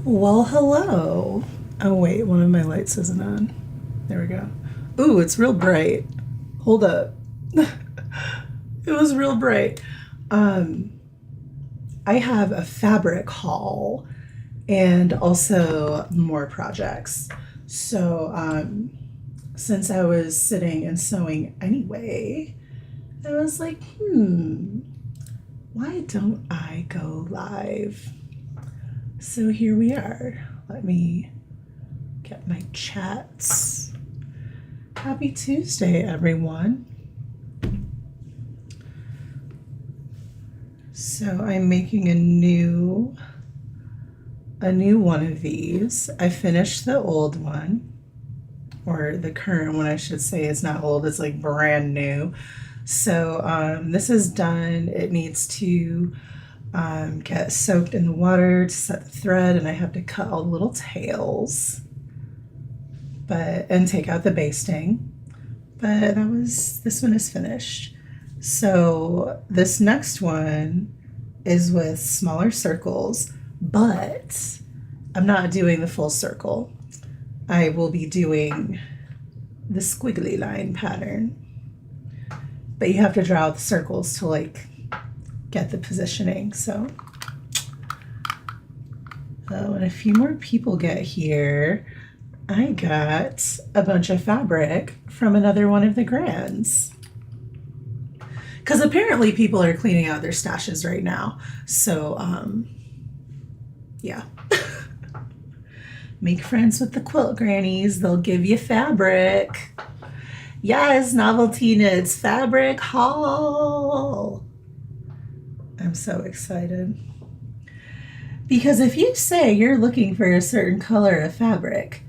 Well, hello. Oh, wait, one of my lights isn't on. There we go. Ooh, it's real bright. Hold up. It was real bright. Um, I have a fabric haul and also more projects. So, since I was sitting and sewing anyway, I was like, why don't I go live? So here we are. Let me get my chats. Happy Tuesday, everyone. So I'm making a new one of these. I finished the old one, or the current one, I should say. It's not old, it's like brand new. So this is done. It needs to get soaked in the water to set the thread, and I have to cut all the little tails, and take out the basting. But this one is finished. So this next one is with smaller circles, but I'm not doing the full circle. I will be doing the squiggly line pattern, but you have to draw the circles to like get the positioning. So when a few more people get here, I got a bunch of fabric from another one of the grands. Because apparently people are cleaning out their stashes right now. So, yeah. Make friends with the quilt grannies. They'll give you fabric. Yes, Novelty Knits fabric haul. I'm so excited. Because if you say you're looking for a certain color of fabric,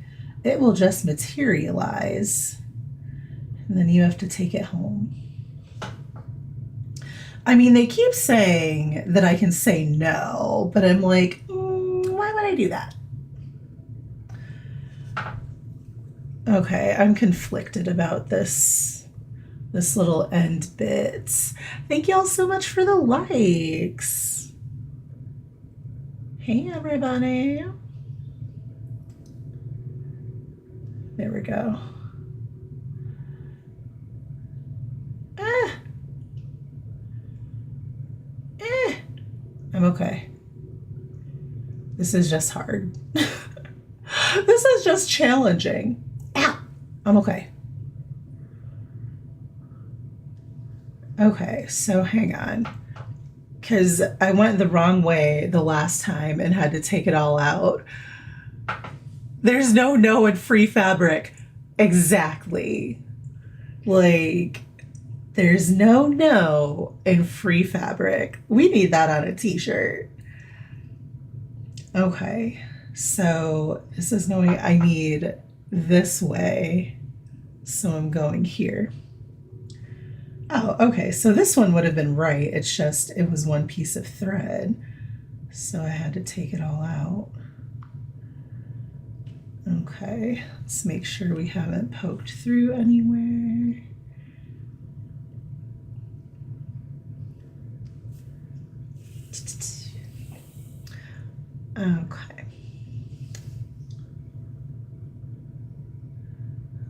it will just materialize. And then you have to take it home. I mean, they keep saying that I can say no, but I'm like, why would I do that? Okay, I'm conflicted about this little end bit. Thank y'all so much for the likes. Hey, everybody. There we go. I'm okay. This is just hard. This is just challenging. Ow! I'm okay. Okay, so hang on. Because I went the wrong way the last time and had to take it all out. There's no in free fabric. Exactly. Like, there's no in free fabric. We need that on a t-shirt. Okay, so this is going, I need this way. So I'm going here. Oh, okay, so this one would have been right. It's just, it was one piece of thread. So I had to take it all out. Okay, let's make sure we haven't poked through anywhere. Okay.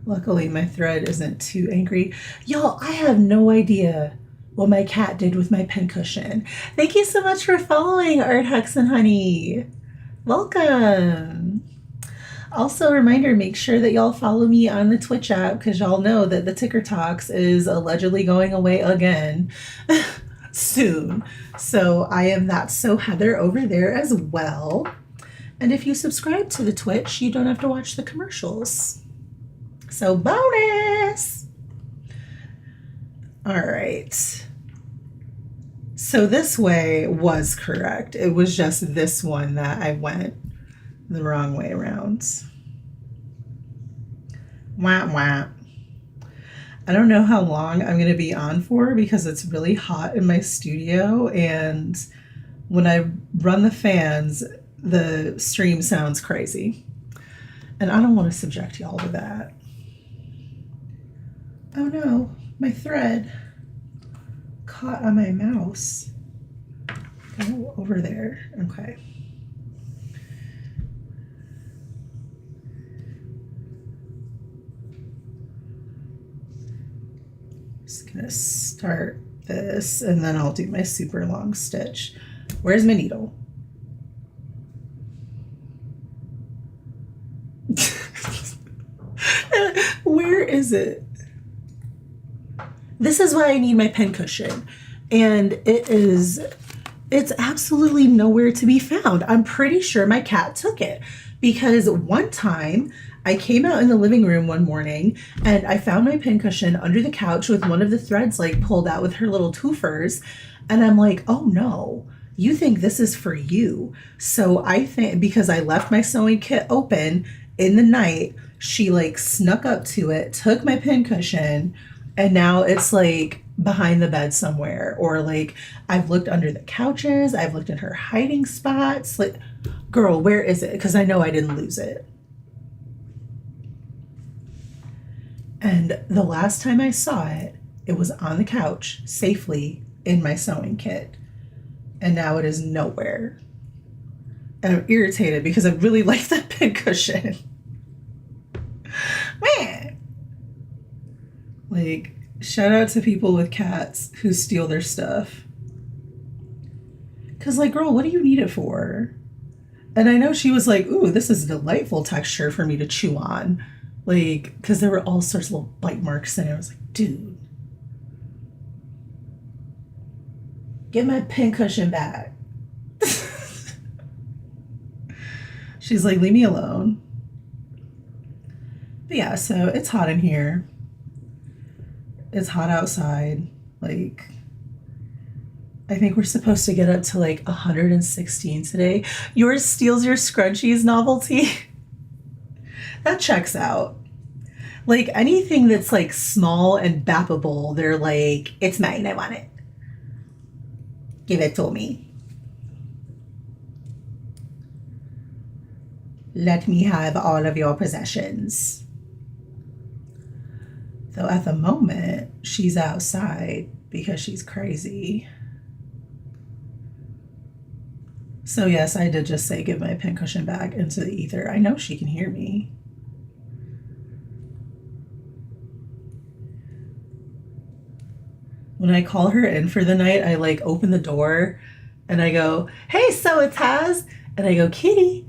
Luckily, my thread isn't too angry. Y'all, I have no idea what my cat did with my pincushion. Thank you so much for following Art Hucks and Honey. Welcome. Also, a reminder, make sure that y'all follow me on the Twitch app because y'all know that the Ticker Talks is allegedly going away again soon. So I am That's So Heather over there as well. And if you subscribe to the Twitch, you don't have to watch the commercials. So bonus! All right. So this way was correct. It was just this one that I went the wrong way around. Wah, wah. I don't know how long I'm going to be on for because it's really hot in my studio, and when I run the fans, the stream sounds crazy. And I don't want to subject y'all to that. Oh no, my thread caught on my mouse. Go over there. Okay. gonna start this and then I'll do my super long stitch. Where's my needle? Where is it? This is why I need my pincushion. And it's absolutely nowhere to be found. I'm pretty sure my cat took it because one time I came out in the living room one morning and I found my pincushion under the couch with one of the threads like pulled out with her little twofers. And I'm like, oh no, you think this is for you. So I think because I left my sewing kit open in the night, she like snuck up to it, took my pincushion, and now it's like behind the bed somewhere. Or like I've looked under the couches, I've looked in her hiding spots. Like, girl, where is it? Because I know I didn't lose it. And the last time I saw it, it was on the couch safely in my sewing kit. And now it is nowhere. And I'm irritated because I really like that pincushion. Man. Like, shout out to people with cats who steal their stuff. Because, like, girl, what do you need it for? And I know she was like, ooh, this is a delightful texture for me to chew on. Like, because there were all sorts of little bite marks in it. I was like, dude, get my pincushion back. She's like, leave me alone. But yeah, so it's hot in here. It's hot outside. Like, I think we're supposed to get up to like 116 today. Yours steals your scrunchies novelty. That checks out. Like anything that's like small and bappable, they're like, it's mine, I want it. Give it to me. Let me have all of your possessions. Though at the moment, she's outside because she's crazy. So yes, I did just say give my pincushion back into the ether. I know she can hear me. When I call her in for the night, I like open the door and I go, hey, so it's Taz. And I go, Kitty.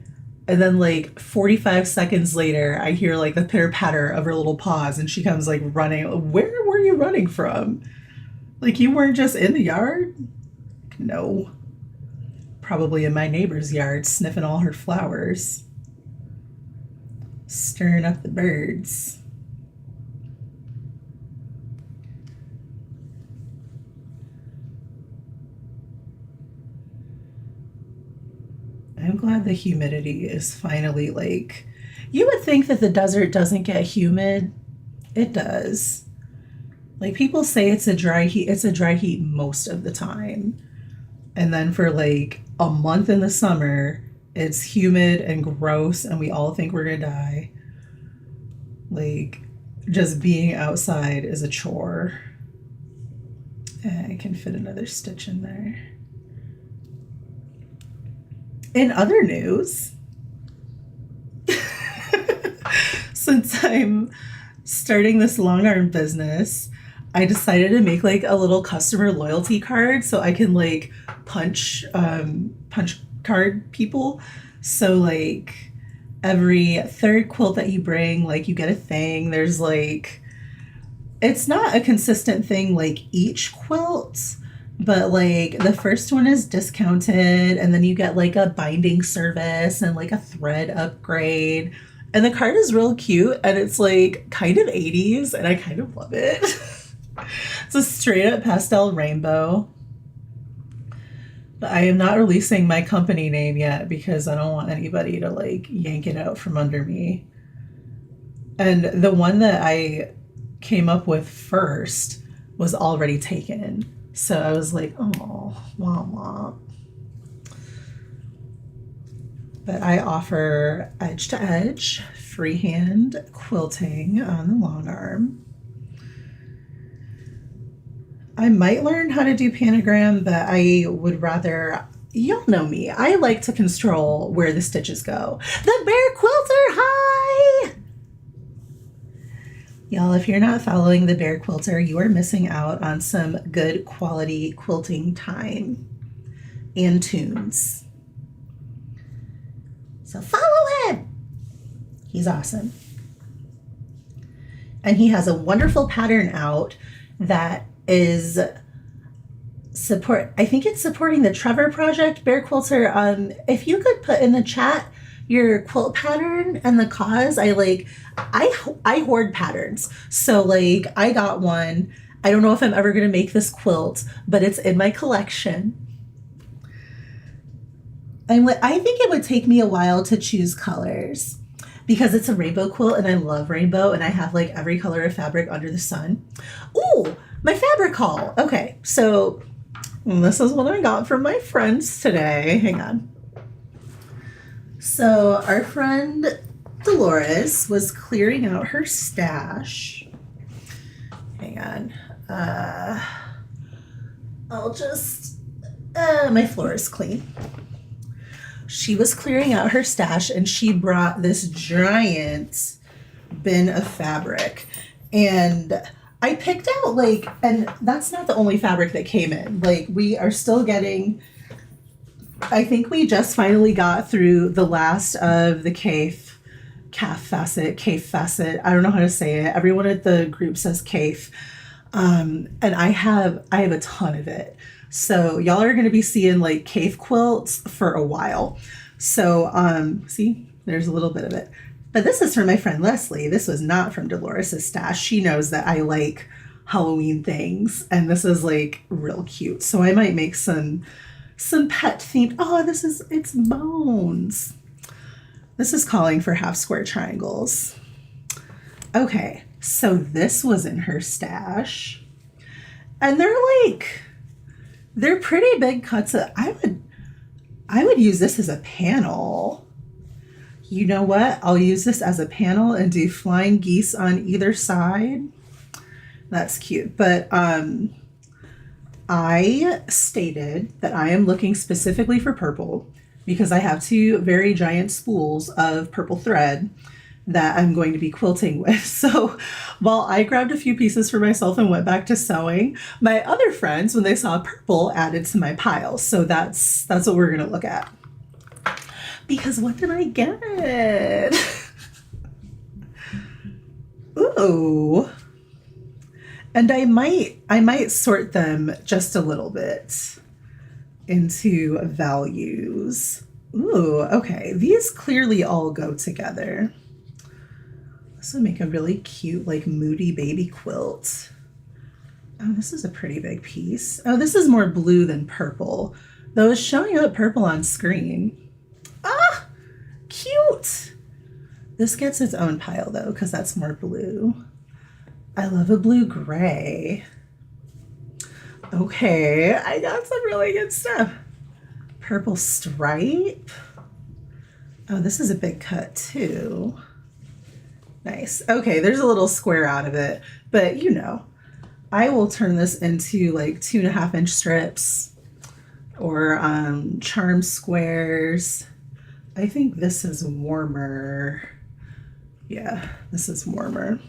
And then like 45 seconds later, I hear like the pitter patter of her little paws and she comes like running. Where were you running from? Like you weren't just in the yard? No. Probably in my neighbor's yard, sniffing all her flowers. Stirring up the birds. I'm glad the humidity is finally like, you would think that the desert doesn't get humid. It does. Like people say it's a dry heat most of the time. And then for like a month in the summer, it's humid and gross and we all think we're gonna die. Like just being outside is a chore. And I can fit another stitch in there. In other news, since I'm starting this long arm business, I decided to make like a little customer loyalty card so I can like punch card people. So like every third quilt that you bring, like you get a thing. There's like, it's not a consistent thing like each quilt, but like the first one is discounted and then you get like a binding service and like a thread upgrade. And the card is real cute and it's like kind of 80s and I kind of love it. It's a straight up pastel rainbow. But I am not releasing my company name yet because I don't want anybody to like yank it out from under me. And the one that I came up with first was already taken. So I was like, oh, wah, wah. But I offer edge to edge freehand quilting on the long arm. I might learn how to do panagram, but I would rather, y'all know me, I like to control where the stitches go. The Bear Quilter, hi! Y'all, if you're not following the Bear Quilter, you are missing out on some good quality quilting time and tunes. So follow him. He's awesome. And he has a wonderful pattern out that is I think it's supporting the Trevor Project. Bear Quilter, if you could put in the chat your quilt pattern and the cause. I hoard patterns. So like I got one. I don't know if I'm ever going to make this quilt, but it's in my collection. And I think it would take me a while to choose colors because it's a rainbow quilt and I love rainbow and I have like every color of fabric under the sun. Ooh, my fabric haul. Okay, so this is what I got from my friends today. Hang on. So our friend Dolores was clearing out her stash. Hang on. I'll just, my floor is clean. She was clearing out her stash and she brought this giant bin of fabric. And I picked out and that's not the only fabric that came in. We are still getting, I think we just finally got through the last of the Cafe Facet. I don't know how to say it. Everyone at the group says Cafe. And I have a ton of it. So y'all are going to be seeing Cafe quilts for a while. So, see, there's a little bit of it, but this is from my friend Leslie. This was not from Dolores's stash. She knows that I like Halloween things and this is real cute. So I might make some pet themed. Oh, it's bones. This is calling for half square triangles. Okay. So this was in her stash and they're pretty big cuts. I would use this as a panel. You know what? I'll use this as a panel and do flying geese on either side. That's cute. But I stated that I am looking specifically for purple because I have two very giant spools of purple thread that I'm going to be quilting with. So while I grabbed a few pieces for myself and went back to sewing, my other friends, when they saw purple, added to my pile. So that's what we're going to look at. Because what did I get? Ooh. And I might sort them just a little bit into values. Ooh, okay. These clearly all go together. This would make a really cute, moody baby quilt. Oh, this is a pretty big piece. Oh, this is more blue than purple, though it's showing up purple on screen. Ah, cute. This gets its own pile, though, because that's more blue. I love a blue gray. Okay, I got some really good stuff. Purple stripe. Oh, this is a big cut, too. Nice. Okay, there's a little square out of it, but I will turn this into 2.5-inch strips or charm squares. I think this is warmer. Yeah, this is warmer.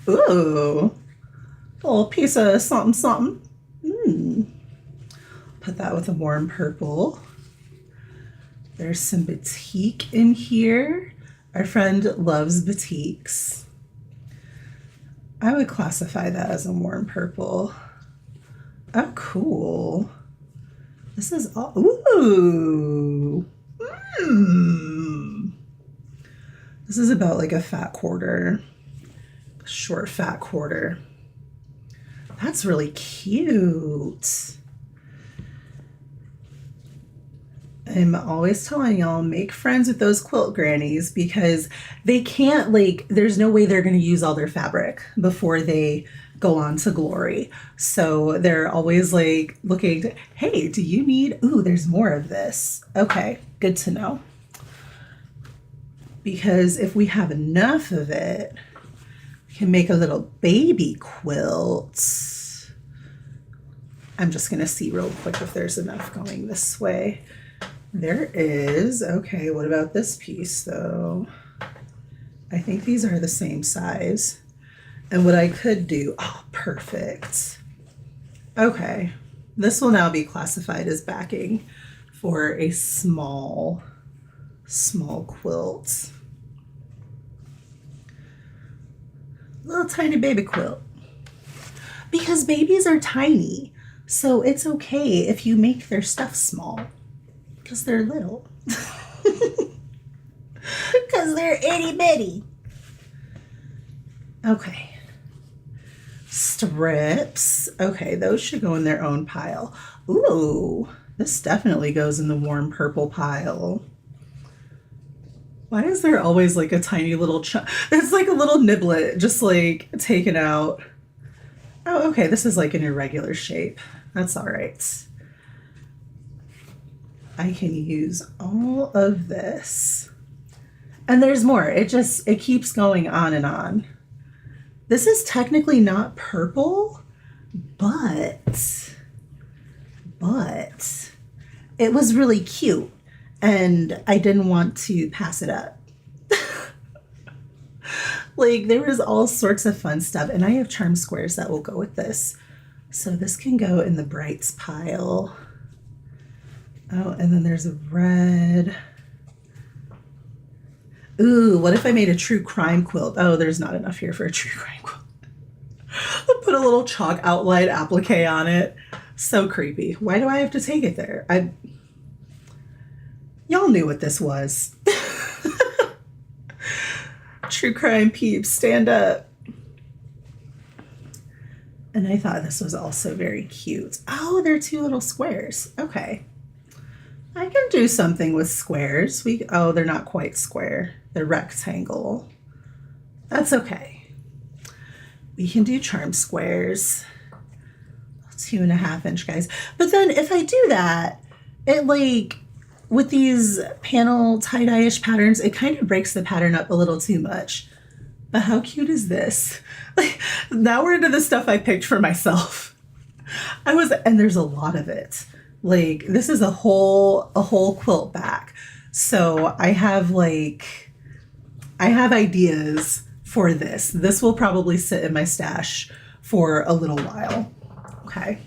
Ooh, a little piece of something. Put that with a warm purple. There's some batik in here. Our friend loves batiks. I would classify that as a warm purple. Oh, cool. This is all, ooh. This is about a fat quarter, short fat quarter. That's really cute. I'm always telling y'all, make friends with those quilt grannies because they can't there's no way they're going to use all their fabric before they go on to glory. So they're always looking to, hey, do you need, ooh, there's more of this. Okay, good to know. Because if we have enough of it, we can make a little baby quilt. I'm just going to see real quick if there's enough going this way. There is. Okay, what about this piece though? I think these are the same size. And what I could do, oh, perfect. Okay, this will now be classified as backing for a small quilt. Little tiny baby quilt. Because babies are tiny, so it's okay if you make their stuff small. Because they're little. Because they're itty bitty. Okay. Strips. Okay, those should go in their own pile. Ooh, this definitely goes in the warm purple pile. Why is there always like a tiny little chunk? It's like a little niblet just like taken out. Oh, okay, this is like an irregular shape. That's all right. I can use all of this. And there's more. It keeps going on and on. This is technically not purple, but it was really cute and I didn't want to pass it up. Like there was all sorts of fun stuff, and I have charm squares that will go with this. So this can go in the brights pile. Oh, and then there's a red. Ooh, what if I made a true crime quilt? Oh, there's not enough here for a true crime quilt. I'll put a little chalk outline applique on it. So creepy. Why do I have to take it there? Y'all knew what this was. True crime peeps, stand up. And I thought this was also very cute. Oh, they're two little squares. Okay. I can do something with squares. Oh, they're not quite square. They're rectangle. That's okay. We can do charm squares. 2.5 inch guys. But then if I do that, it like, with these panel tie-dye-ish patterns, it kind of breaks the pattern up a little too much. But how cute is this? Like, now we're into the stuff I picked for myself. And there's a lot of it. Like this is a whole quilt back. So I have ideas for this. This will probably sit in my stash for a little while. Okay.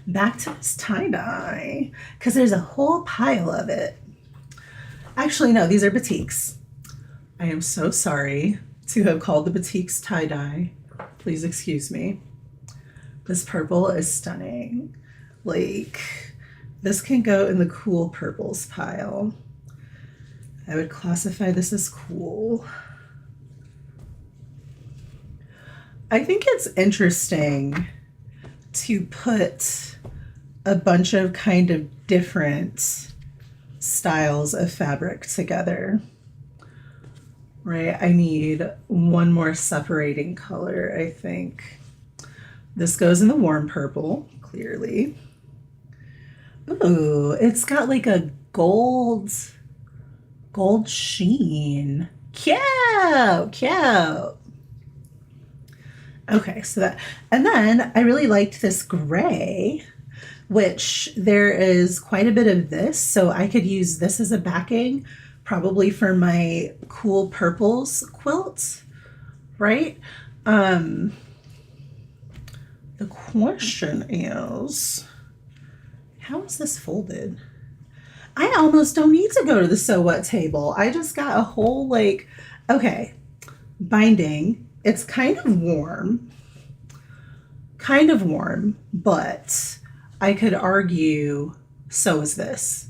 Back to this tie-dye, because there's a whole pile of it. Actually, no, these are batiks. I am so sorry to have called the batiks tie-dye. Please excuse me. This purple is stunning. Like, this can go in the cool purples pile. I would classify this as cool. I think it's interesting to put a bunch of kind of different styles of fabric together, right? I need one more separating color, I think. This goes in the warm purple, clearly. Ooh, it's got like a gold sheen. Cute. Okay, so that, and then I really liked this gray, which there is quite a bit of this, so I could use this as a backing, probably for my cool purples quilt, right? The question is, how is this folded? I almost don't need to go to the sew what table. I just got a whole like, okay, binding. It's kind of warm, but I could argue so is this.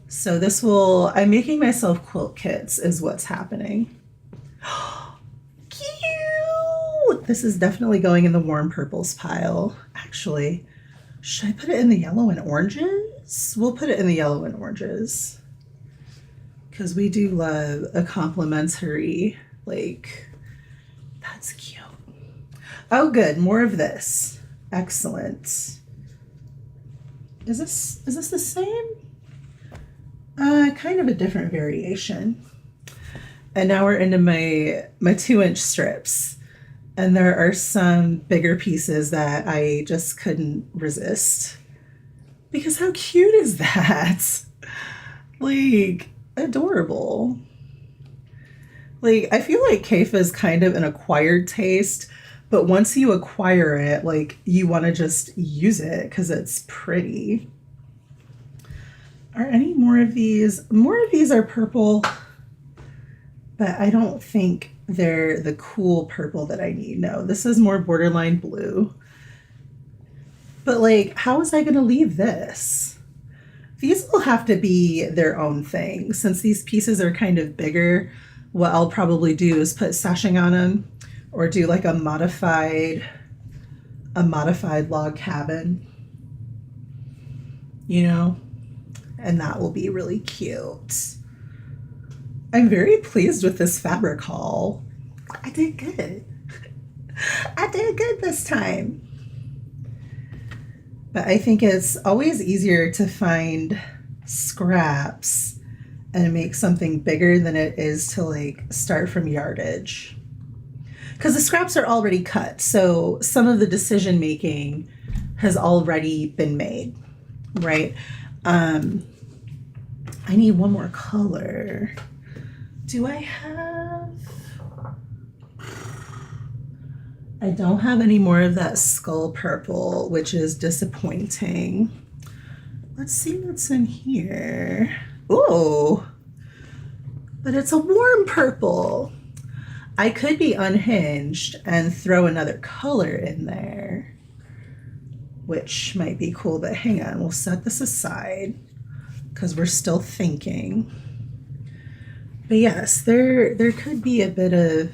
So this will, I'm making myself quilt kits is what's happening. Cute! This is definitely going in the warm purples pile. Actually, should I put it in the yellow and oranges? We'll put it in the yellow and oranges. Because we do love a complimentary, like, that's cute. Oh, good. More of this. Excellent. Is this the same? Kind of a different variation. And now we're into my 2-inch strips. And there are some bigger pieces that I just couldn't resist. Because how cute is that? Like, adorable. Like, I feel like kefir is kind of an acquired taste, but once you acquire it, like, you want to just use it because it's pretty. Are any more of these? More of these are purple, but I don't think they're the cool purple that I need. No, this is more borderline blue. But, like, how was I going to leave this? These will have to be their own thing. Since these pieces are kind of bigger, what I'll probably do is put sashing on them or do like a modified log cabin, you know, and that will be really cute. I'm very pleased with this fabric haul. I did good. I did good this time. But I think it's always easier to find scraps and make something bigger than it is to like start from yardage. Because the scraps are already cut, so some of the decision making has already been made, right? I need one more color. Do I have? I don't have any more of that skull purple, which is disappointing. Let's see what's in here. Ooh, but it's a warm purple. I could be unhinged and throw another color in there, which might be cool, but hang on, we'll set this aside because we're still thinking. But yes, there could be a bit of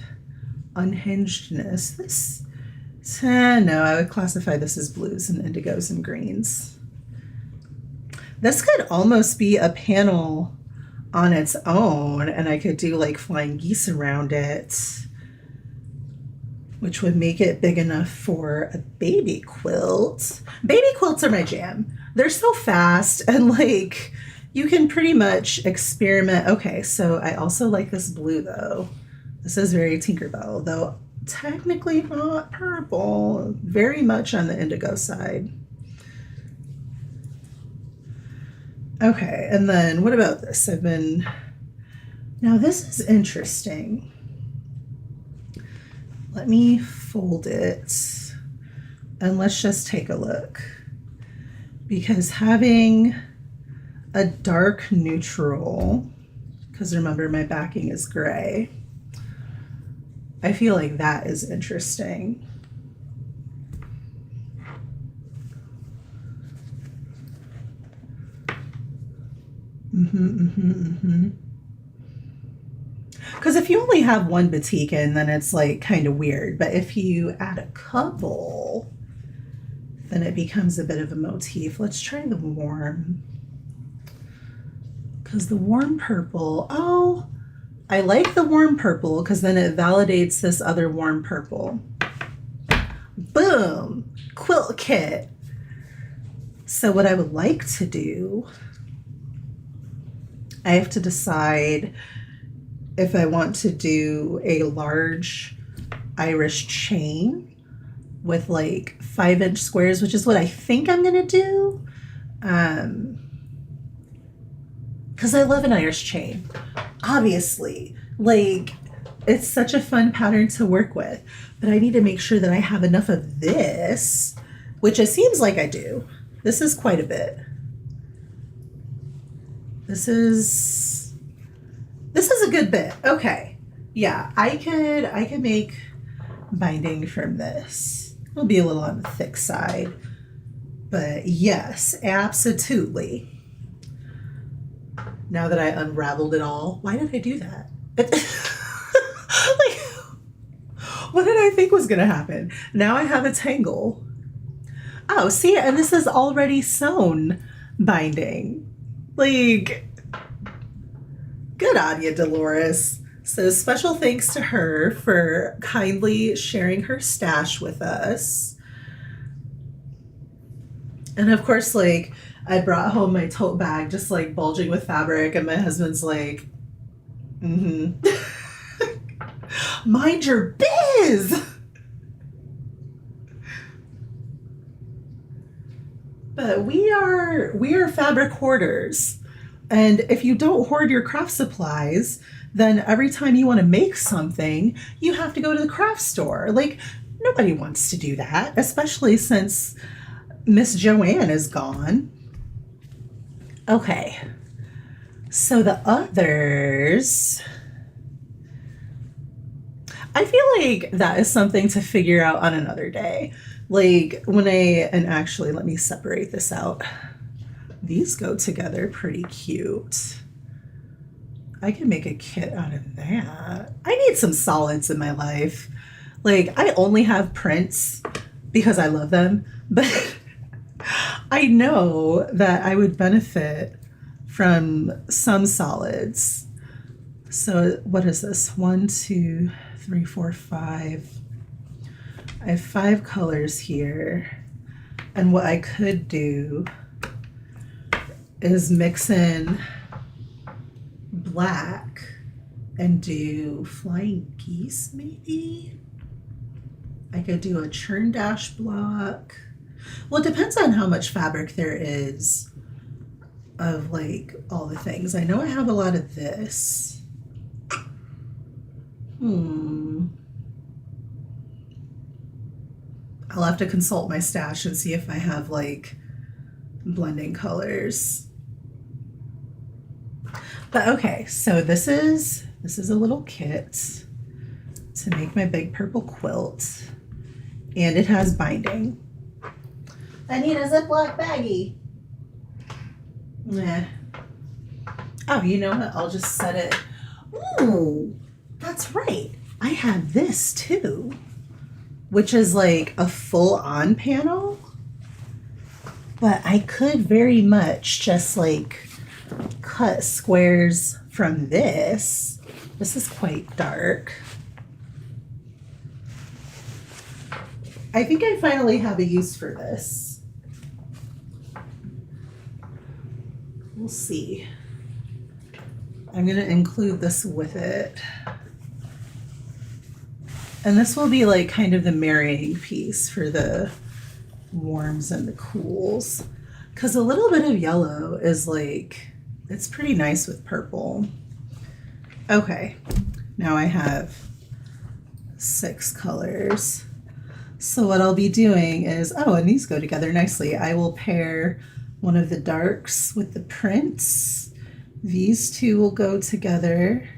unhingedness. No, I would classify this as blues and indigos and greens. This could almost be a panel on its own, and I could do like flying geese around it, which would make it big enough for a baby quilt. Baby quilts are my jam. They're so fast and like you can pretty much experiment. Okay, so I also like this blue though. This is very Tinkerbell, though technically not purple, very much on the indigo side. Okay, and then what about this? Now this is interesting. Let me fold it and let's just take a look. Because having a dark neutral, because remember my backing is gray, I feel like that is interesting. Because if you only have one batikin, then it's like kind of weird. But if you add a couple, then it becomes a bit of a motif. Let's try the warm. Because the warm purple, oh, I like the warm purple because then it validates this other warm purple. Boom, quilt kit. So what I would like to do, I have to decide if I want to do a large Irish chain with like 5-inch squares, which is what I think I'm gonna do. Because I love an Irish chain, obviously. Like, it's such a fun pattern to work with, but I need to make sure that I have enough of this, which it seems like I do. This is quite a bit. This is a good bit. Okay. Yeah, I could make binding from this. It'll be a little on the thick side, but yes, absolutely. Now that I unraveled it all, why did I do that? Like, what did I think was gonna happen? Now I have a tangle. Oh, see, and this is already sewn binding. Like, good on you, Dolores. So special thanks to her for kindly sharing her stash with us. And of course, like, I brought home my tote bag just like bulging with fabric, and my husband's like, mind your biz. But we are fabric hoarders. And if you don't hoard your craft supplies, then every time you want to make something, you have to go to the craft store. Like, nobody wants to do that, especially since Miss Joanne is gone. Okay, so the others, I feel like that is something to figure out on another day. Like and actually, let me separate this out. These go together pretty cute. I can make a kit out of that. I need some solids in my life. Like, I only have prints because I love them, but I know that I would benefit from some solids. So what is this? 1, 2, 3, 4, 5. I have 5 colors here. And what I could do is mix in black and do flying geese, maybe? I could do a churn dash block. Well, it depends on how much fabric there is of like all the things. I know I have a lot of this. I'll have to consult my stash and see if I have like blending colors. But okay, so this is a little kit to make my big purple quilt, and it has binding. I need a Ziploc baggie. Nah. Oh, you know what? I'll just set it. Ooh, that's right. I have this too, which is like a full-on panel. But I could very much just like cut squares from this. This is quite dark. I think I finally have a use for this. We'll see. I'm going to include this with it. And this will be like kind of the marrying piece for the warms and the cools. Because a little bit of yellow is like, it's pretty nice with purple. Okay, now I have 6 colors. So what I'll be doing is, oh, and these go together nicely. I will pair one of the darks with the prints. These two will go together.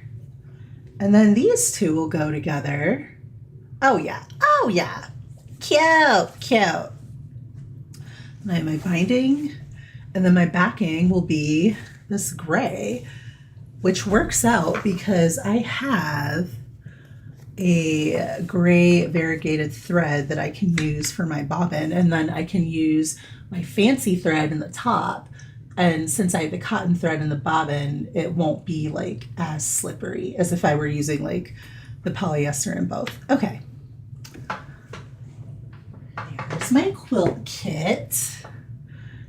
And then these two will go together. Oh yeah, oh yeah. Cute, cute. And I have my binding, and then my backing will be this gray, which works out because I have a gray variegated thread that I can use for my bobbin, and then I can use my fancy thread in the top. And since I have the cotton thread in the bobbin, it won't be like as slippery as if I were using like the polyester in both. Okay. Here's my quilt kit.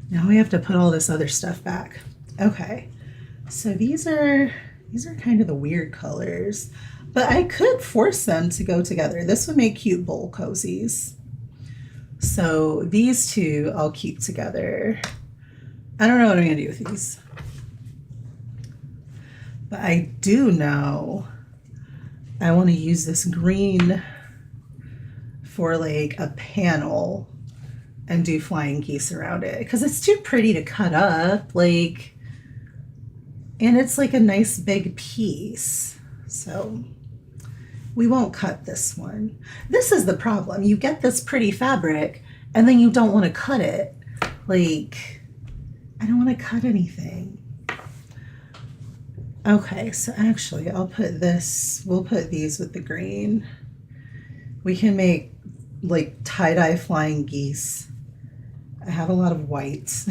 Now we have to put all this other stuff back. Okay. So these are kind of the weird colors, but I could force them to go together. This would make cute bowl cozies. So these two I'll keep together. I don't know what I'm gonna do with these, but I do know I want to use this green for like a panel and do flying geese around it because it's too pretty to cut up, like, and it's like a nice big piece. So we won't cut this one. This is the problem. You get this pretty fabric and then you don't want to cut it. Like, I don't want to cut anything. Okay, so actually I'll put this, we'll put these with the green. We can make like tie-dye flying geese. I have a lot of whites.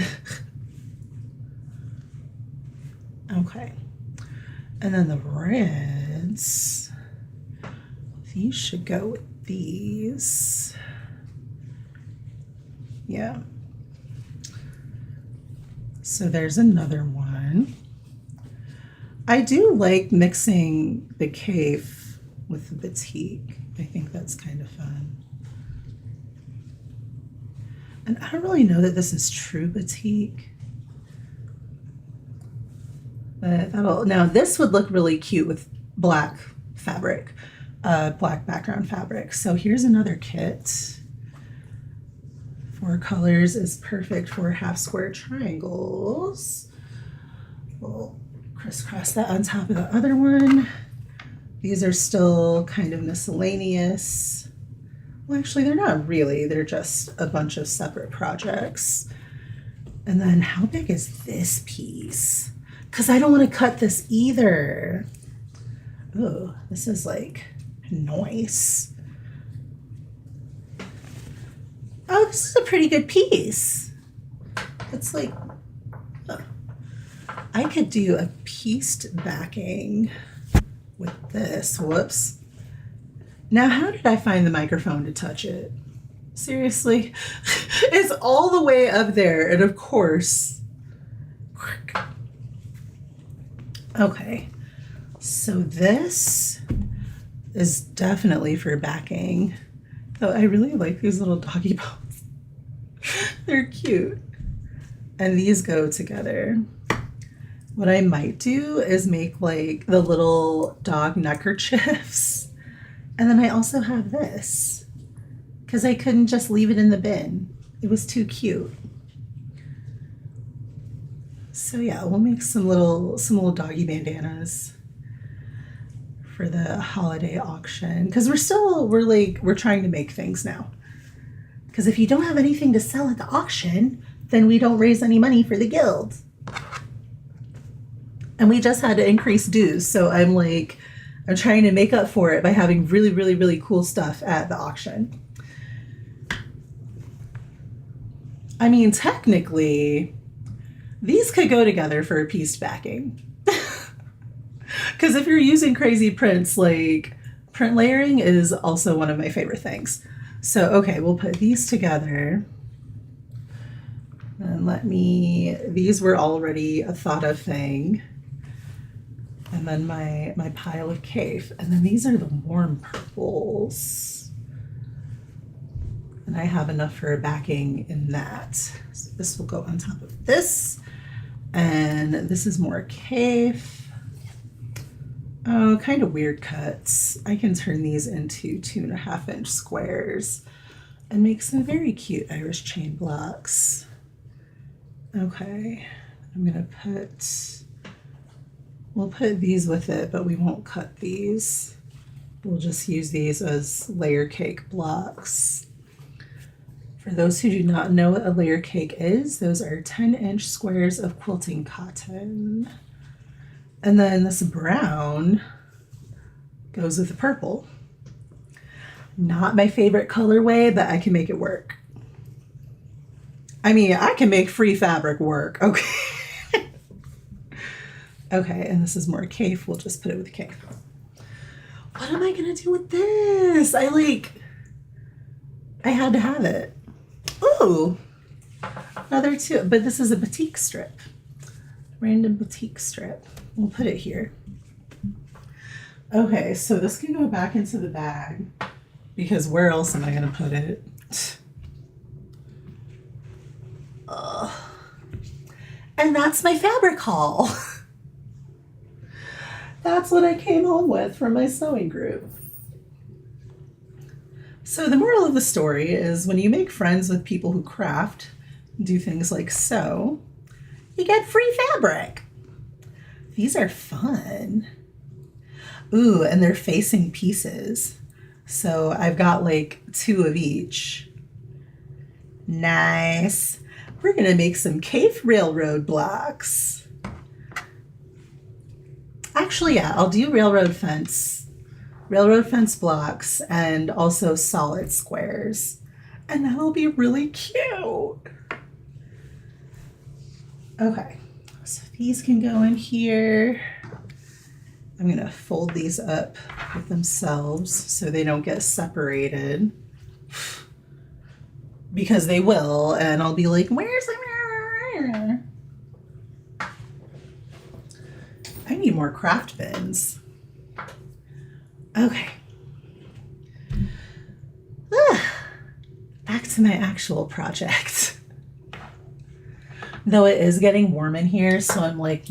Okay, and then the reds, these should go with these. Yeah. So there's another one. I do like mixing the Kaffe with the batik. I think that's kind of fun. And I don't really know that this is true batik. But now this would look really cute with black fabric, black background fabric. So here's another kit. 4 colors is perfect for half square triangles. We'll crisscross that on top of the other one. These are still kind of miscellaneous. Well, actually, they're not really. They're just a bunch of separate projects. And then how big is this piece? Because I don't want to cut this either. Oh, this is like nice. Oh, this is a pretty good piece. It's like, oh. I could do a pieced backing with this. Whoops. Now, how did I find the microphone to touch it? Seriously? It's all the way up there. And of course, okay. So this is definitely for backing. Though I really like these little doggy bones. They're cute. And these go together. What I might do is make like the little dog neckerchiefs. And then I also have this because I couldn't just leave it in the bin. It was too cute. So yeah, we'll make some little doggy bandanas for the holiday auction because we're trying to make things now. Because if you don't have anything to sell at the auction, then we don't raise any money for the guild. And we just had to increase dues, so I'm trying to make up for it by having really, really, really cool stuff at the auction. I mean, technically, these could go together for a pieced backing. Because if you're using crazy prints, like print layering is also one of my favorite things. So, okay, we'll put these together. And these were already a thought of thing. And then my pile of Kaif. And then these are the warm purples. And I have enough for a backing in that. So this will go on top of this. And this is more Kaif. Oh, kind of weird cuts. I can turn these into 2.5-inch squares and make some very cute Irish chain blocks. Okay, we'll put these with it, but we won't cut these. We'll just use these as layer cake blocks. For those who do not know what a layer cake is, those are 10-inch squares of quilting cotton. And then this brown goes with the purple. Not my favorite colorway, but I can make it work. I mean, I can make free fabric work, okay? Okay, and this is more Kaif. We'll just put it with Kaif. What am I gonna do with this? I had to have it. Ooh, another two, but this is a batik strip. Random batik strip. We'll put it here. Okay, so this can go back into the bag because where else am I gonna put it? And that's my fabric haul. That's what I came home with from my sewing group. So the moral of the story is when you make friends with people who craft, do things like sew, you get free fabric. These are fun. Ooh, and they're facing pieces. So I've got like 2 of each. Nice. We're gonna make some Kaif railroad blocks. Actually, yeah, I'll do railroad fence blocks and also solid squares. And that'll be really cute. Okay, so these can go in here. I'm gonna fold these up with themselves so they don't get separated. Because they will, and I'll be like, where's the... I need more craft bins. Okay. Back to my actual project. Though it is getting warm in here, so I'm like,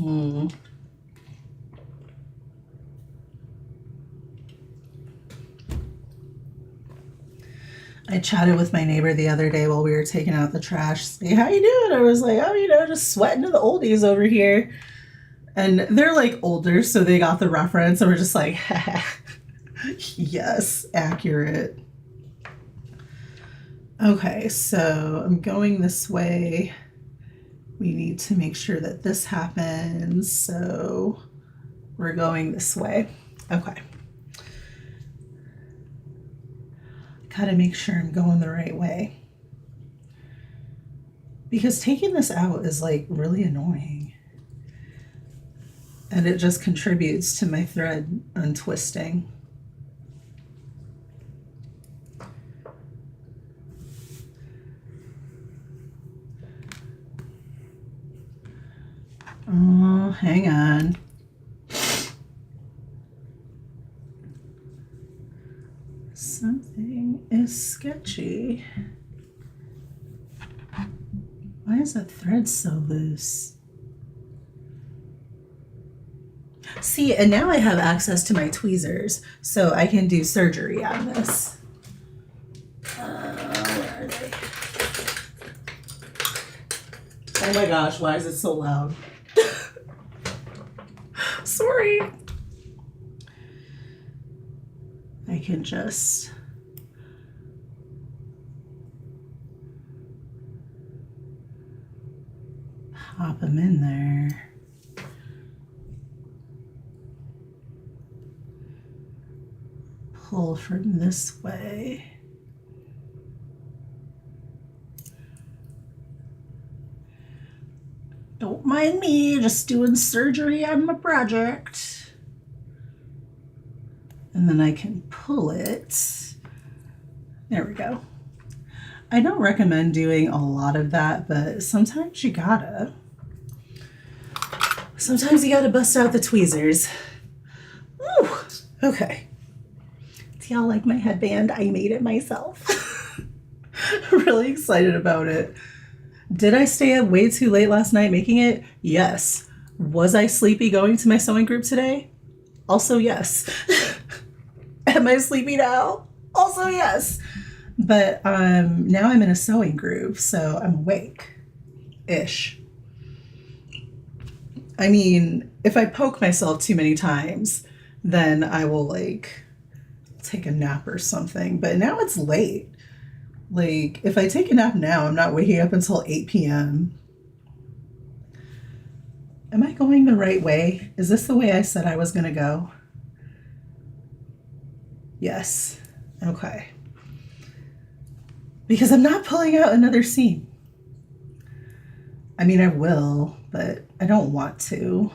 I chatted with my neighbor the other day while we were taking out the trash. Say, how you doing? I was like, oh, just sweating to the oldies over here. And they're like older, so they got the reference, and we're just like, yes, accurate. Okay, so I'm going this way. We need to make sure that this happens, so we're going this way. Okay. Gotta make sure I'm going the right way. Because taking this out is like really annoying. And it just contributes to my thread untwisting. Oh, hang on. Something is sketchy. Why is that thread so loose? See, and now I have access to my tweezers, so I can do surgery on this. Where are they? Oh my gosh, why is it so loud? Sorry. I can just pop them in there. Pull from this way. Don't mind me, just doing surgery on my project. And then I can pull it. There we go. I don't recommend doing a lot of that, but sometimes you gotta. Sometimes you gotta bust out the tweezers. Woo! Okay. Do y'all like my headband? I made it myself. Really excited about it. Did I stay up way too late last night making it? Yes. Was I sleepy going to my sewing group today? Also, yes. Am I sleepy now? Also, yes. But now I'm in a sewing group, so I'm awake-ish. I mean, if I poke myself too many times, then I will like take a nap or something. But now it's late. Like, if I take a nap now, I'm not waking up until 8 p.m. Am I going the right way? Is this the way I said I was going to go? Yes. Okay. Because I'm not pulling out another seam. I mean, I will, but I don't want to.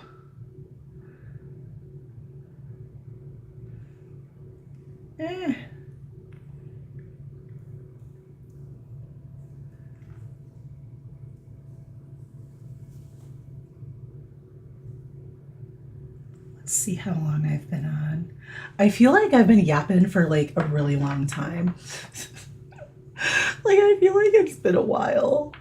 Let's see how long I've been on. I feel like I've been yapping for like a really long time. Like, I feel like it's been a while.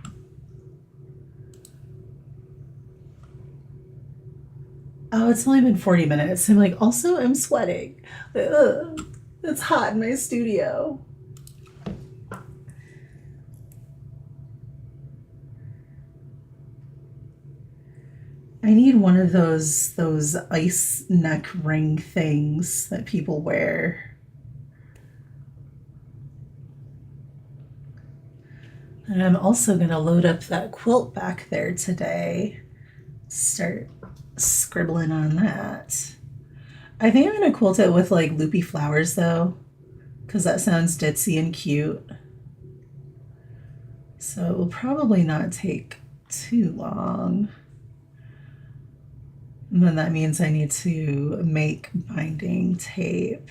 Oh, it's only been 40 minutes. I'm like, also, I'm sweating. Ugh, it's hot in my studio. I need one of those ice neck ring things that people wear. And I'm also going to load up that quilt back there today. Start scribbling on that. I think I'm going to quilt it with like loopy flowers though, because that sounds ditzy and cute. So it will probably not take too long. And then that means I need to make binding tape.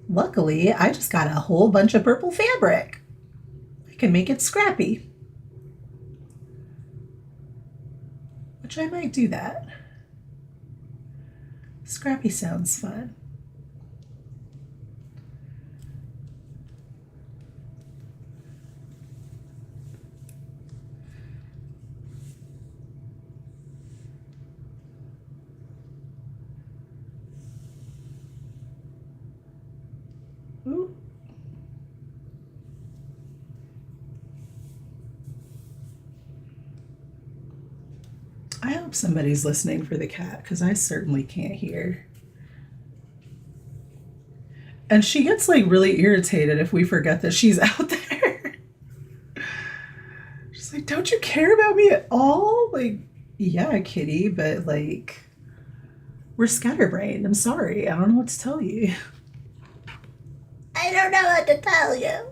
Luckily, I just got a whole bunch of purple fabric. I can make it scrappy. Which I might do that. Scrappy sounds fun. Ooh. I hope somebody's listening for the cat because I certainly can't hear. And she gets like really irritated if we forget that she's out there. She's like, don't you care about me at all? Like, yeah, kitty, but like, we're scatterbrained. I'm sorry. I don't know what to tell you. I don't know what to tell you.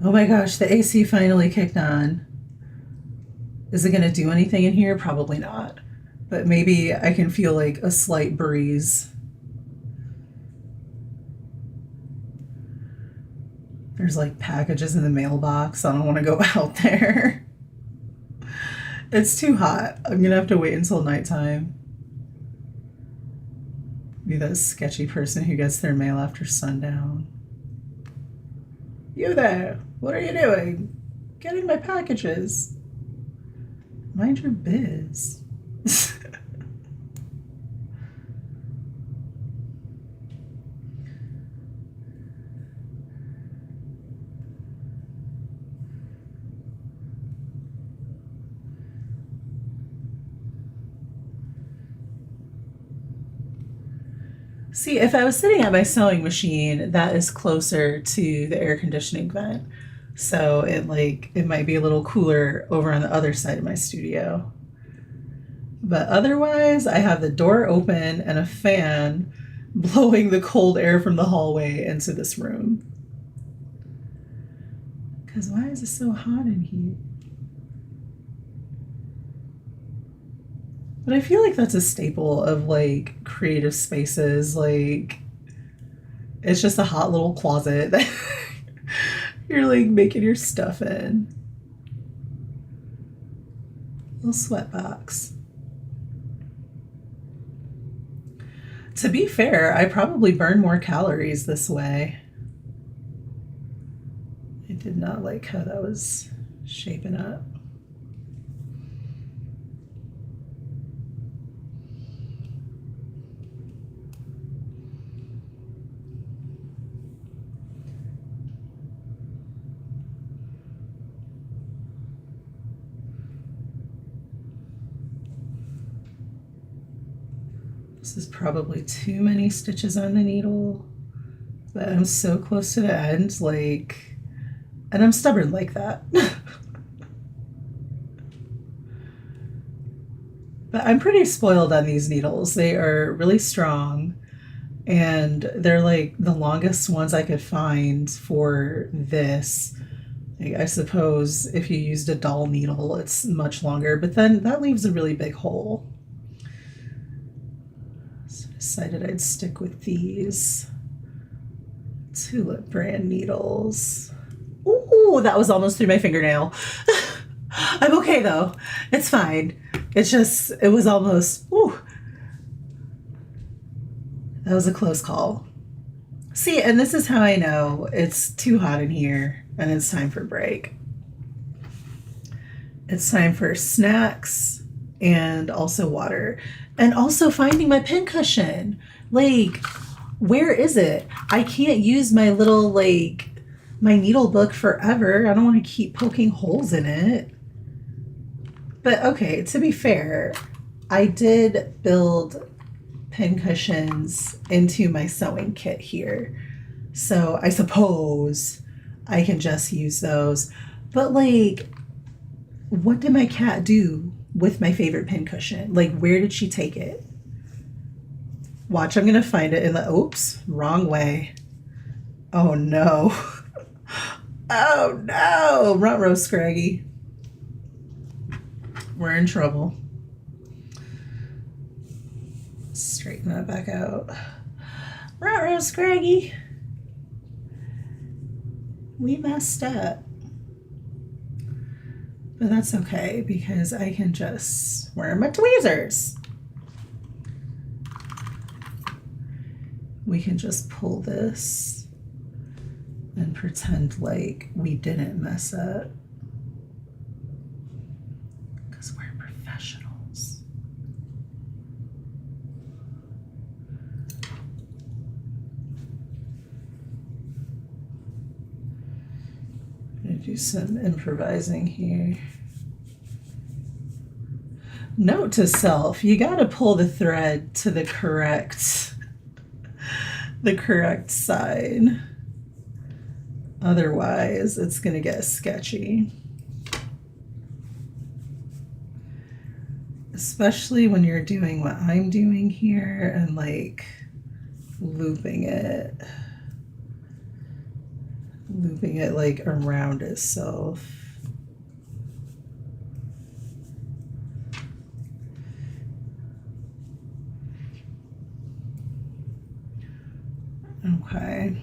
Oh my gosh, the AC finally kicked on. Is it going to do anything in here? Probably not. But maybe I can feel like a slight breeze. There's like packages in the mailbox. I don't want to go out there. It's too hot. I'm going to have to wait until nighttime. Be that sketchy person who gets their mail after sundown. You there, what are you doing? Getting my packages. Mind your biz. See, if I was sitting at my sewing machine, that is closer to the air conditioning vent. So it might be a little cooler over on the other side of my studio. But otherwise, I have the door open and a fan blowing the cold air from the hallway into this room. Because why is it so hot in here? But I feel like that's a staple of like creative spaces. Like, it's just a hot little closet that you're like making your stuff in. Little sweat box. To be fair, I probably burn more calories this way. I did not like how that was shaping up. This is probably too many stitches on the needle, but I'm so close to the end, like, and I'm stubborn like that. But I'm pretty spoiled on these needles. They are really strong, and they're like the longest ones I could find for this. Like, I suppose if you used a doll needle, it's much longer, but then that leaves a really big hole. So I decided I'd stick with these Tulip brand needles. Ooh, that was almost through my fingernail. I'm okay though. It's fine. It was almost, ooh. That was a close call. See, and this is how I know it's too hot in here and it's time for break. It's time for snacks and also water. And also finding my pincushion. Like, where is it? I can't use my little, like, my needle book forever. I don't want to keep poking holes in it. But okay, to be fair, I did build pincushions into my sewing kit here. So I suppose I can just use those. But like, what did my cat do with my favorite pincushion? Like, where did she take it? Watch, I'm gonna find it in the, oops, wrong way. Oh no. Oh no, ruh-roh, Scraggy. We're in trouble. Straighten that back out. Ruh-roh, Scraggy. We messed up. But that's okay because I can just wear my tweezers. We can just pull this and pretend like we didn't mess up. Nationals. I'm going to do some improvising here. Note to self, you got to pull the thread to the correct side. Otherwise, it's going to get sketchy. Especially when you're doing what I'm doing here and like looping it like around itself. Okay.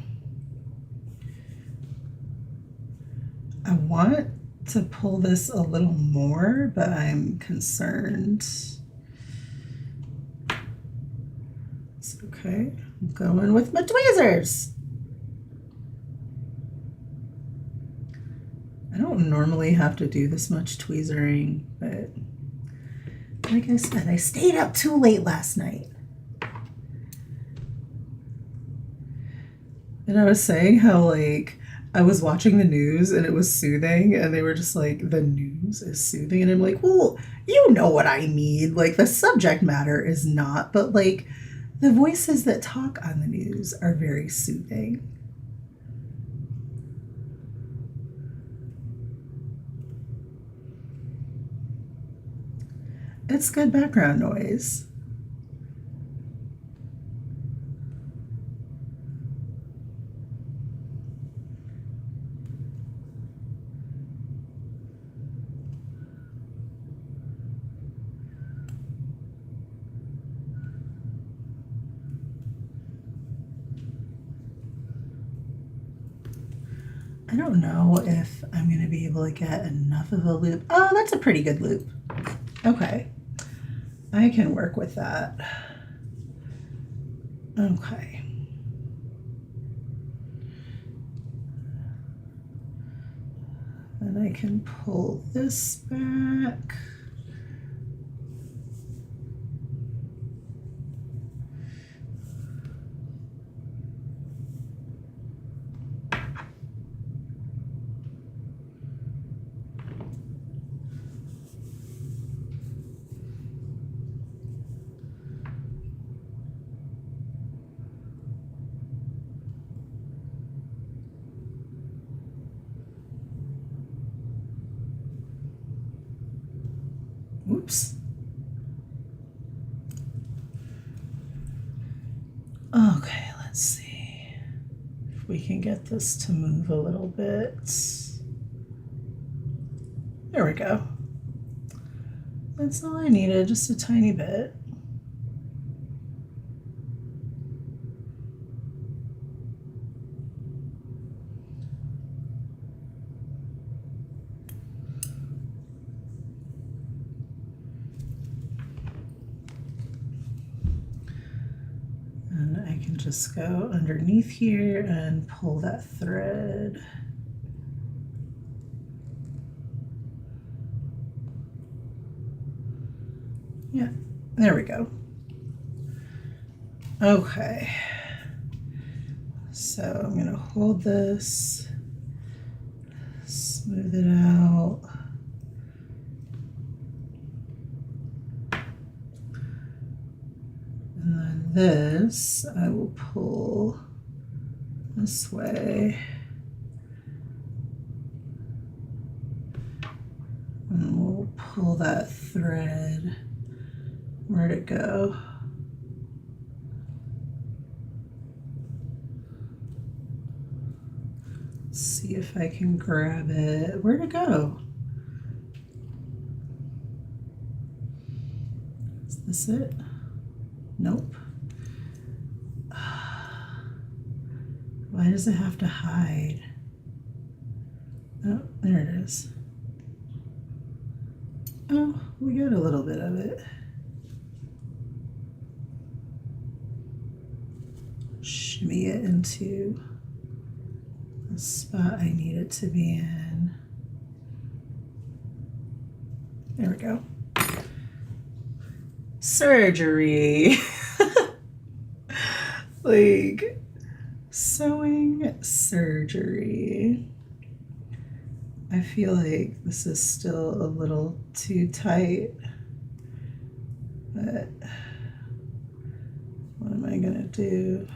I want to pull this a little more, but I'm concerned. It's okay. I'm going with my tweezers. I don't normally have to do this much tweezering, but like I said, I stayed up too late last night. And I was saying how like I was watching the news and it was soothing, and they were just like, the news is soothing. And I'm like, well, you know what I mean. Like, the subject matter is not, but like the voices that talk on the news are very soothing. It's good background noise. I don't know if I'm going to be able to get enough of a loop. Oh, that's a pretty good loop. Okay. I can work with that. Okay. And I can pull this back. Oops. Okay, let's see if we can get this to move a little bit. There we go. That's all I needed, just a tiny bit. And I can just go underneath here and pull that thread. Yeah, there we go. Okay. So I'm gonna hold this, smooth it out. And then this, I will pull this way. And we'll pull that thread. Where'd it go? Let's see if I can grab it. Where'd it go? Is this it? Nope. Why does it have to hide? Oh, there it is. Oh, we got a little bit of it. Shimmy it into the spot I need it to be in. There we go. surgery. Like, sewing surgery. I feel like this is still a little too tight, but what am I gonna do?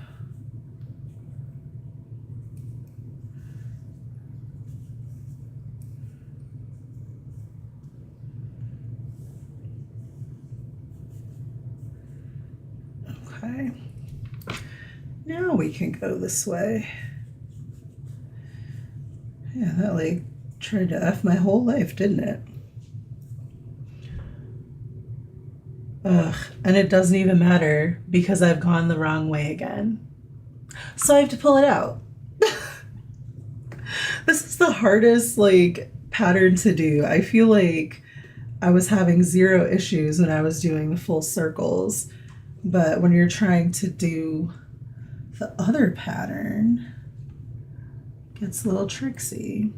Okay. Now we can go this way. Yeah, that like tried to F my whole life, didn't it? Ugh, and it doesn't even matter because I've gone the wrong way again. So I have to pull it out. This is the hardest like pattern to do. I feel like I was having zero issues when I was doing the full circles, but when you're trying to do the other pattern, it gets a little tricksy.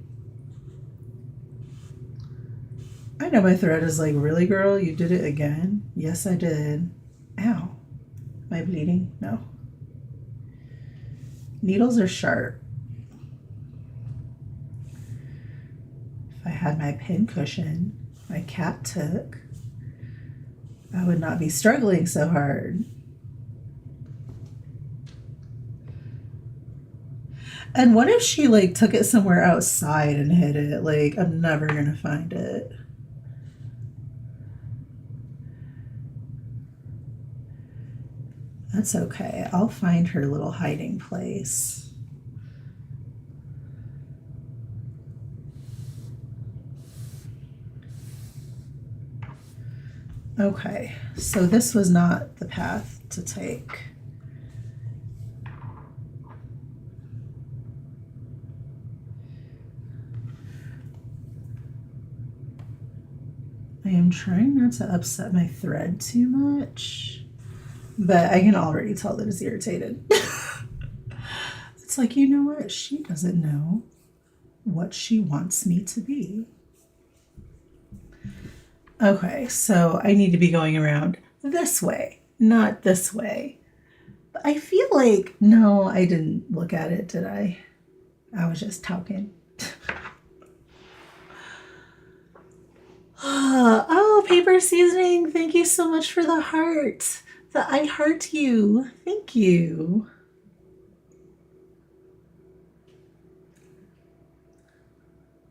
I know my thread is like, really, girl? You did it again? Yes, I did. Ow. Am I bleeding? No. Needles are sharp. If I had my pin cushion my cat took, I would not be struggling so hard. And what if she like took it somewhere outside and hid it? Like, I'm never gonna find it. That's okay. I'll find her little hiding place. Okay, so this was not the path to take. I am trying not to upset my thread too much, but I can already tell that it's irritated. It's like, you know what? She doesn't know what she wants me to be. Okay, so I need to be going around this way, not this way. But I feel like, no, I didn't look at it, did I? I was just talking. Oh, paper seasoning, thank you so much for the heart. The I heart you. Thank you.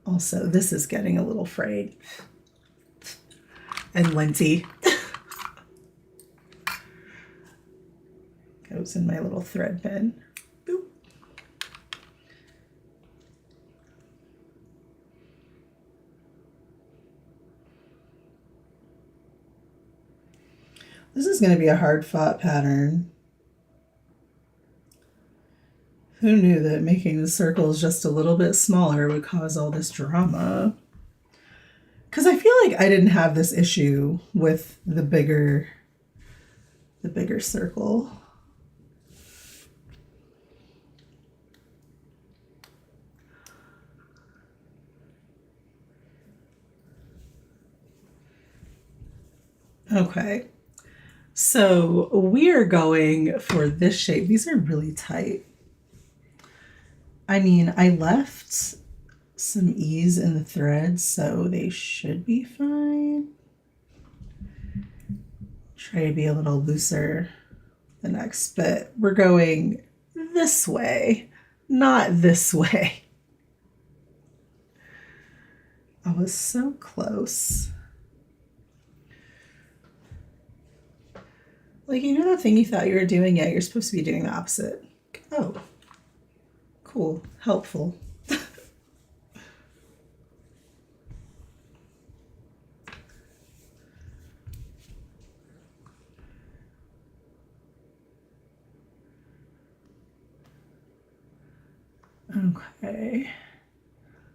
Also, this is getting a little frayed. And linty. Goes in my little thread bin. Boop. This is going to be a hard fought pattern. Who knew that making the circles just a little bit smaller would cause all this drama? Because I feel like I didn't have this issue with the bigger circle. Okay, so we are going for this shape. These are really tight. I mean, I left some ease in the threads, so they should be fine. Try to be a little looser the next bit. We're going this way, not this way. I was so close. Like, you know that thing you thought you were doing? Yeah, you're supposed to be doing the opposite. Oh, cool, helpful. Okay,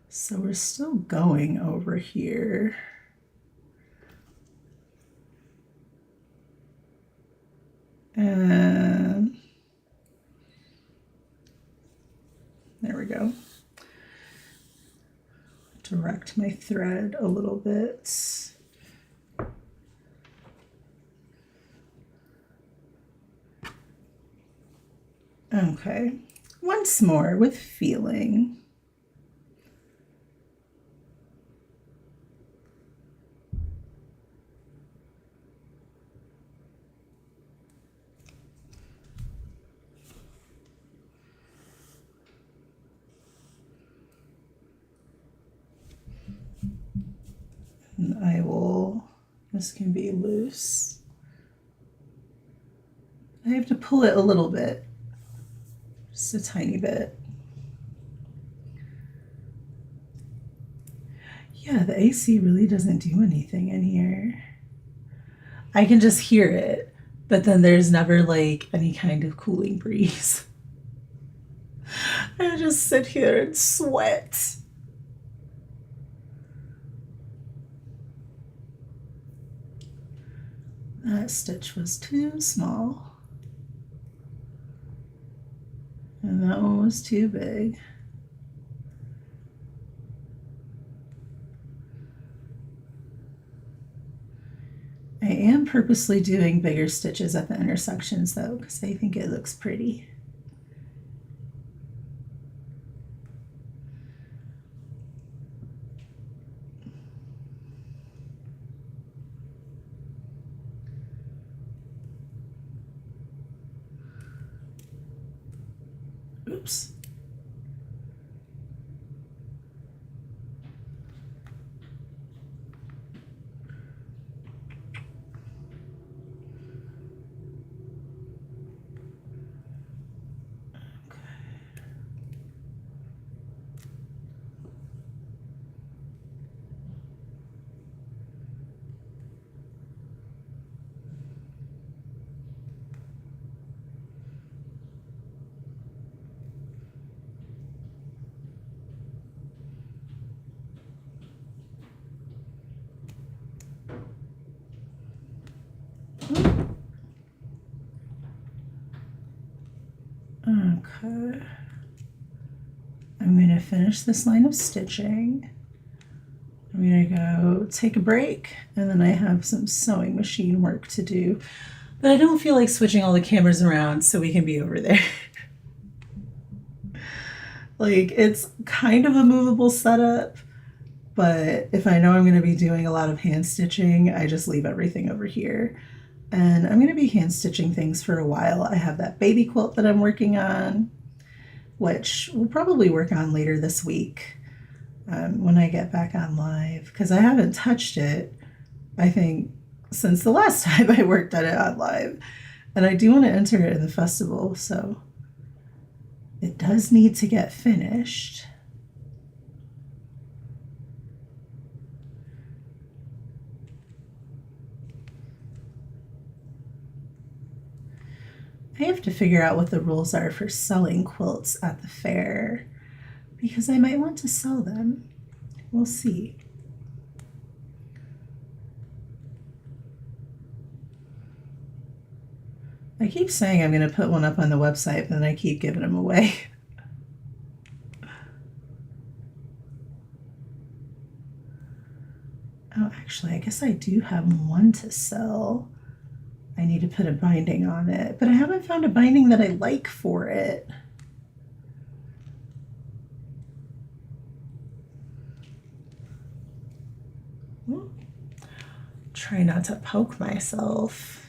so we're still going over here. And there we go. Direct my thread a little bit. Okay, once more with feeling. And I will, this can be loose. I have to pull it a little bit, just a tiny bit. Yeah, the AC really doesn't do anything in here. I can just hear it, but then there's never like any kind of cooling breeze. I just sit here and sweat. That stitch was too small. And that one was too big. I am purposely doing bigger stitches at the intersections though, because I think it looks pretty. Oops. Okay. I'm going to finish this line of stitching. I'm going to go take a break, and then I have some sewing machine work to do. But I don't feel like switching all the cameras around so we can be over there. Like, it's kind of a movable setup, but if I know I'm going to be doing a lot of hand stitching, I just leave everything over here. And I'm going to be hand stitching things for a while. I have that baby quilt that I'm working on, which we'll probably work on later this week when I get back on live, because I haven't touched it, I think, since the last time I worked on it on live. And I do want to enter it in the festival, so it does need to get finished. I have to figure out what the rules are for selling quilts at the fair, because I might want to sell them. We'll see. I keep saying I'm going to put one up on the website, but then I keep giving them away. Oh, actually, I guess I do have one to sell. I need to put a binding on it, but I haven't found a binding that I like for it. Try not to poke myself.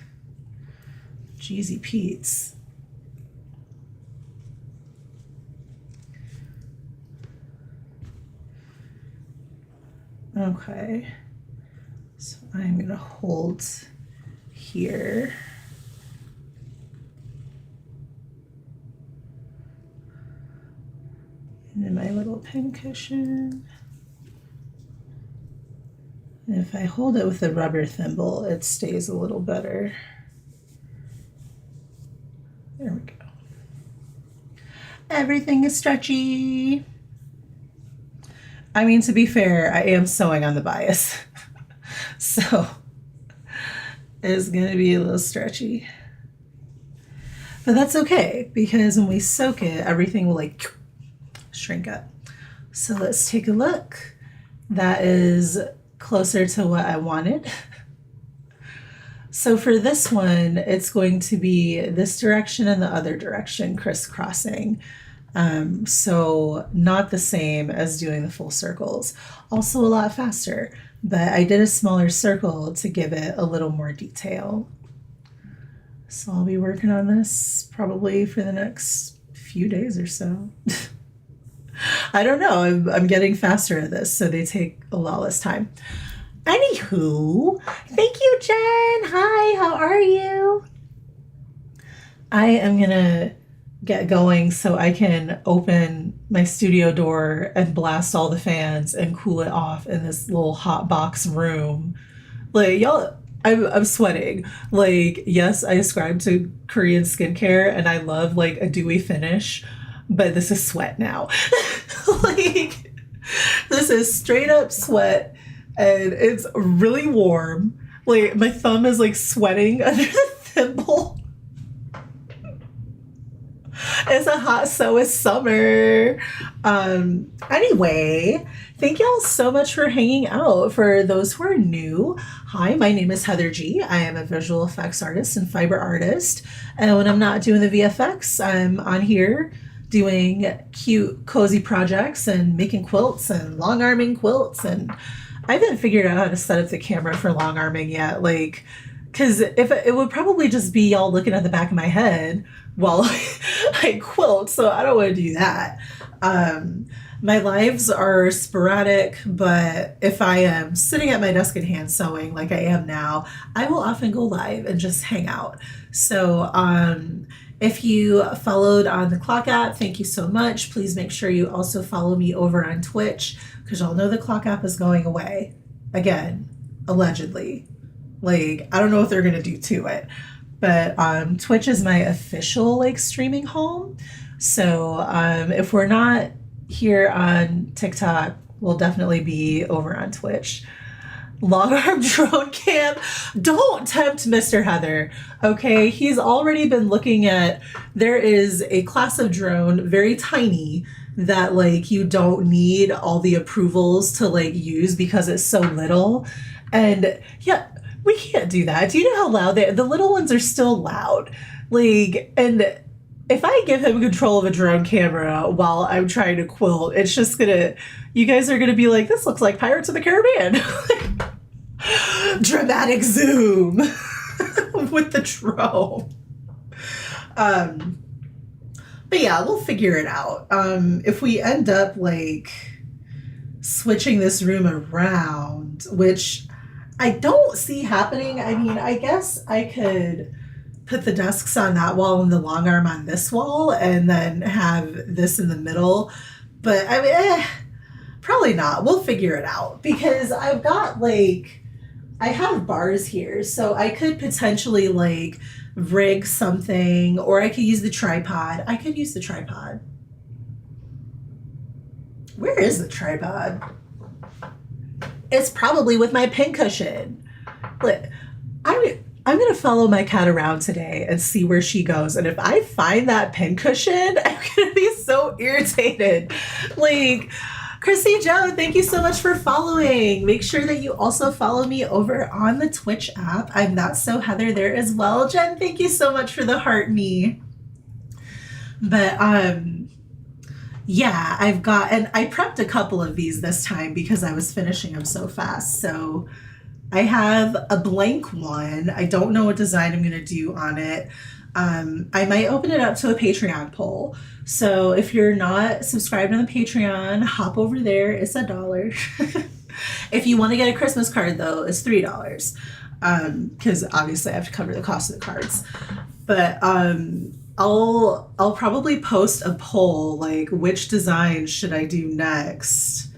Jeezy Pete's. Okay, so I'm gonna hold here. And then my little pin cushion. And if I hold it with a rubber thimble, it stays a little better. There we go. Everything is stretchy. I mean, to be fair, I am sewing on the bias. So it's going to be a little stretchy. But that's okay, because when we soak it, everything will like shrink up. So let's take a look. That is closer to what I wanted. So for this one, it's going to be this direction and the other direction crisscrossing. So not the same as doing the full circles. Also a lot faster, but I did a smaller circle to give it a little more detail. So I'll be working on this probably for the next few days or so. I don't know. I'm getting faster at this, so they take a lot less time. Anywho, thank you, Jen. Hi, how are you? I am gonna get going so I can open my studio door and blast all the fans and cool it off in this little hot box room. Like, y'all, I'm sweating. Like, yes, I ascribe to Korean skincare and I love like a dewy finish, but this is sweat now. Like, this is straight up sweat and it's really warm. Like, my thumb is like sweating under the thimble. It's a hot so is summer. Anyway, thank y'all so much for hanging out. For those who are new, hi, my name is Heather G. I am a visual effects artist and fiber artist. And when I'm not doing the VFX, I'm on here doing cute, cozy projects and making quilts and long arming quilts. And I haven't figured out how to set up the camera for long arming yet. Like, because if it would probably just be y'all looking at the back of my head while I quilt, so I don't want to do that. My lives are sporadic, but if I am sitting at my desk and hand sewing like I am now, I will often go live and just hang out. So if you followed on the Clock app, thank you so much. Please make sure you also follow me over on Twitch, because y'all know the Clock app is going away. Again, allegedly. Like, I don't know what they're going to do to it. But Twitch is my official like streaming home. So if we're not here on TikTok, we'll definitely be over on Twitch. Long arm drone cam. Don't tempt Mr. Heather. Okay, he's already been looking at, there is a class of drone, very tiny, that like you don't need all the approvals to like use because it's so little. And yeah, we can't do that. Do you know how loud the little ones are still loud? Like, and if I give him control of a drone camera while I'm trying to quilt, it's just gonna, you guys are gonna be like, this looks like Pirates of the Caribbean. Dramatic zoom with the drone. But yeah, we'll figure it out. If we end up like switching this room around, which I don't see happening. I mean, I guess I could put the desks on that wall and the long arm on this wall and then have this in the middle. But I mean, probably not. We'll figure it out because I've got like, I have bars here. So I could potentially like rig something, or I could use the tripod. I could use the tripod. Where is the tripod? It's probably with my pincushion. Look, I'm going to follow my cat around today and see where she goes. And if I find that pincushion, I'm going to be so irritated. Like, Chrissy Joe, thank you so much for following. Make sure that you also follow me over on the Twitch app. I'm Not So Heather there as well. Jen, thank you so much for the heart me. But, yeah, I've got, and I prepped a couple of these this time because I was finishing them so fast. So I have a blank one. I don't know what design I'm going to do on it. I might open it up to a Patreon poll. So if you're not subscribed on the Patreon, hop over there. It's $1. If you want to get a Christmas card, though, it's $3. Because obviously I have to cover the cost of the cards. But I'll probably post a poll like which design should I do next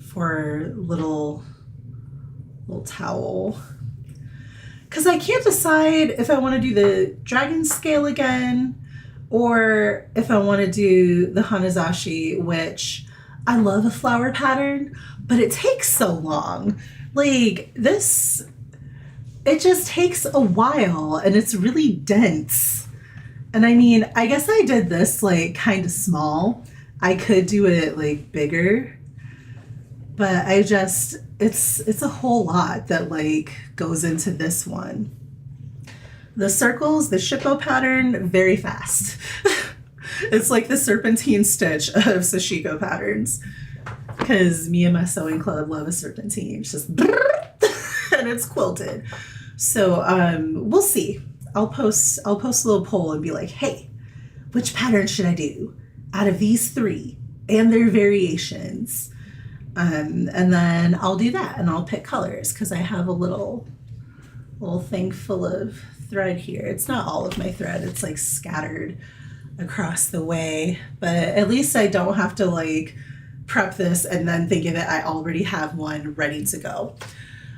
for little towel, because I can't decide if I want to do the dragon scale again or if I want to do the Hanazashi, which I love a flower pattern, but it takes so long. Like this, it just takes a while and it's really dense. And I mean, I guess I did this like kind of small. I could do it like bigger, but I just, it's a whole lot that like goes into this one. The circles, the Shippo pattern, very fast. It's like the serpentine stitch of Sashiko patterns. Because me and my sewing club love a serpentine. It's just and it's quilted. So we'll see. I'll post a little poll and be like, hey, which pattern should I do out of these three and their variations? And then I'll do that and I'll pick colors because I have a little thing full of thread here. It's not all of my thread, it's like scattered across the way, but at least I don't have to like prep this and then think of it, I already have one ready to go.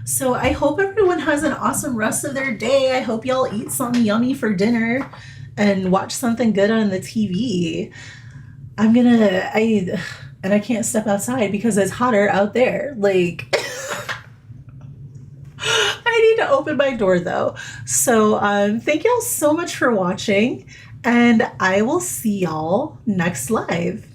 So I hope everyone has an awesome rest of their day. I hope y'all eat something yummy for dinner and watch something good on the TV. I can't step outside because it's hotter out there. Like, I need to open my door though. So thank y'all so much for watching, and I will see y'all next live.